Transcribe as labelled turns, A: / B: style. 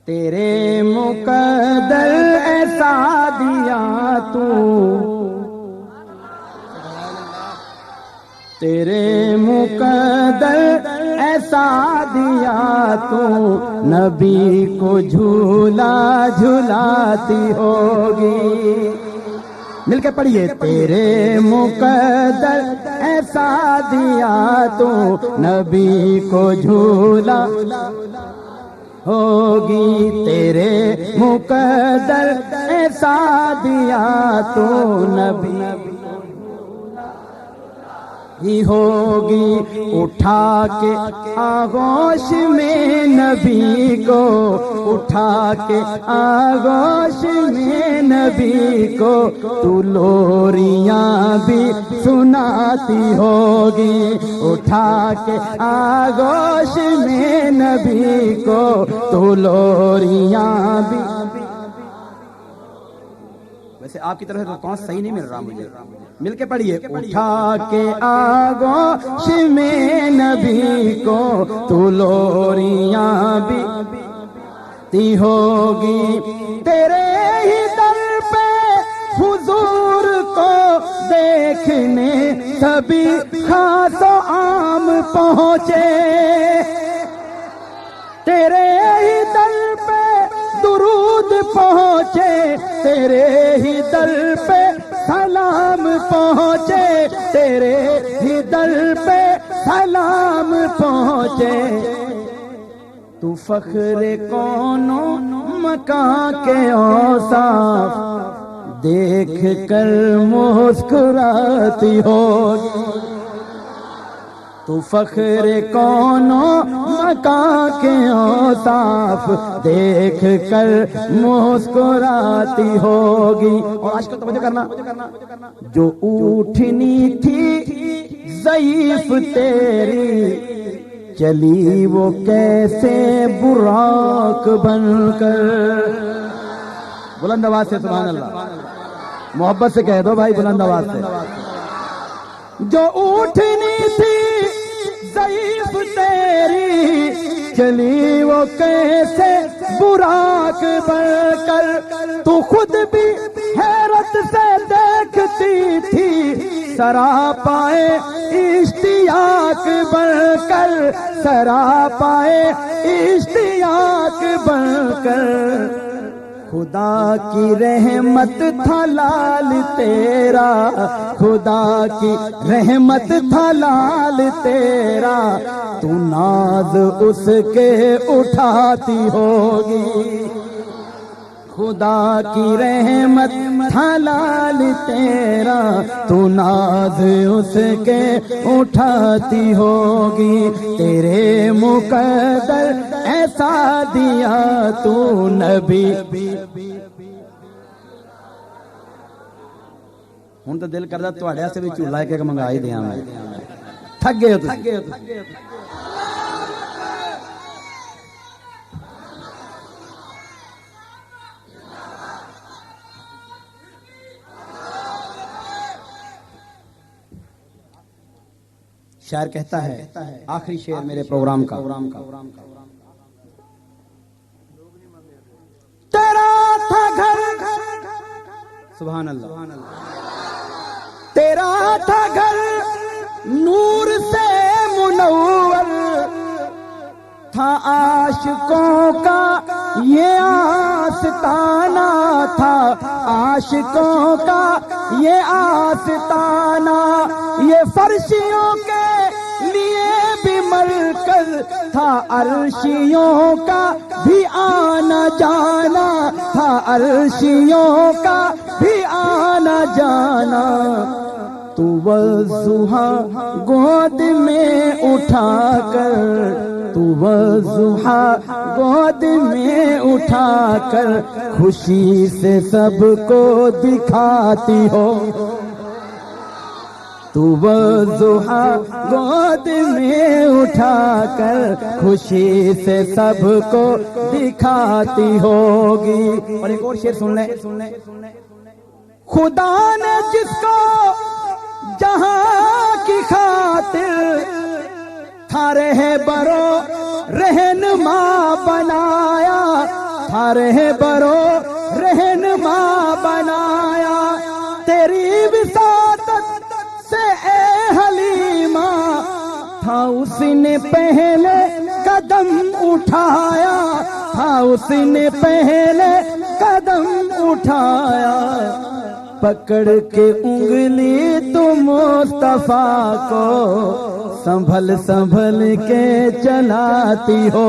A: तेरे मुकद्दर ऐसा दिया तू, तेरे मुकद्दर ऐसा दिया तू, नबी को झूला झुलाती होगी। मिलके पढ़िए, तेरे मुकद्दर ऐसा दिया तू, नबी को झूला होगी। तेरे मुकद्दर ऐसा दिया तू, नबी ही होगी। उठा के आगोश में नबी को, उठा के आगोश में नबी को, तू लोरियां भी सुनाती होगी। उठा के आगोश में नबी को, तू लोरियां भी। वैसे आपकी तरफ से तो कौन सही नहीं मिल रहा मुझे, मिलके पढ़िए। उठा के आगोश में नबी को, तू लोरियां भी ती होगी। तेरे ही दर पे हुजूर को देखने सभी खासो आम पहुंचे। तेरे ही दर पे दुरूद पहुंचे, तेरे ही दर पे सलाम पहुंचे, तेरे ही दर पे सलाम पहुंचे। तू फख्रे कौनो मकां के औसाफ देख कर मुस्कुराती हो। तू फख्रे कौनो मकां के औसाफ देख कर मुस्कुराती होगी। और आज को तवज्जो करना, जो ऊठनी थी ज़ईफ तेरी, चली वो कैसे बुराक बनकर। बुलंद आवाज से सुभान अल्लाह, मोहब्बत से कह दो भाई, बुलंद आवाज से। जो ऊठनी थी ज़ईफ तेरी, चली वो कैसे बुराक बनकर। तू खुद भी हैरत से देखती थी, सरापाए इश्तियाक बनकर, सरापाए इश्तियाक बनकर। खुदा की रहमत था लाल तेरा, खुदा की रहमत था लाल तेरा, तू नाज उसके उठाती होगी। खुदा की रहमत था लाल तेरा, तू नाज उसके उठाती होगी। तेरे मुकद्दर ऐसा दिया तू, नबी। हुण तो दिल करदा तुहाडे वास्ते भी झूला एक मंगा ही दियां मैं। थक गए हो तुसीं। शायर कहता है, आखिरी शेर मेरे प्रोग्राम का, तेरा था घर, सुभान अल्लाह, तेरा था घर नूर से मुनव्वर, था आशिकों का ये आस्ताना, था आशिकों का ये आस्ताना। ये फर्शियों के लिए भी मरकज था, अर्शियों का भी आना जाना था, अर्शियों का भी आना जाना। तू वज़ुहा गोद में उठाकर, तू वज़ुहा गोद में उठाकर, खुशी से सबको दिखाती हो। तू वज़ुहा गोद में उठाकर, खुशी से सबको दिखाती होगी। और एक और शेर सुन ले। खुदा ने जिसको जहां की खातिर था रहबरो रहनुमा बनाया, रहे बरो रहनुमा बनाया। तेरी विसादत से ए हलीमा था उसने पहले कदम उठाया, था उसने पहले कदम उठाया। पकड़ के उंगली तुम मुस्तफा को संभल संभल के चलाती हो।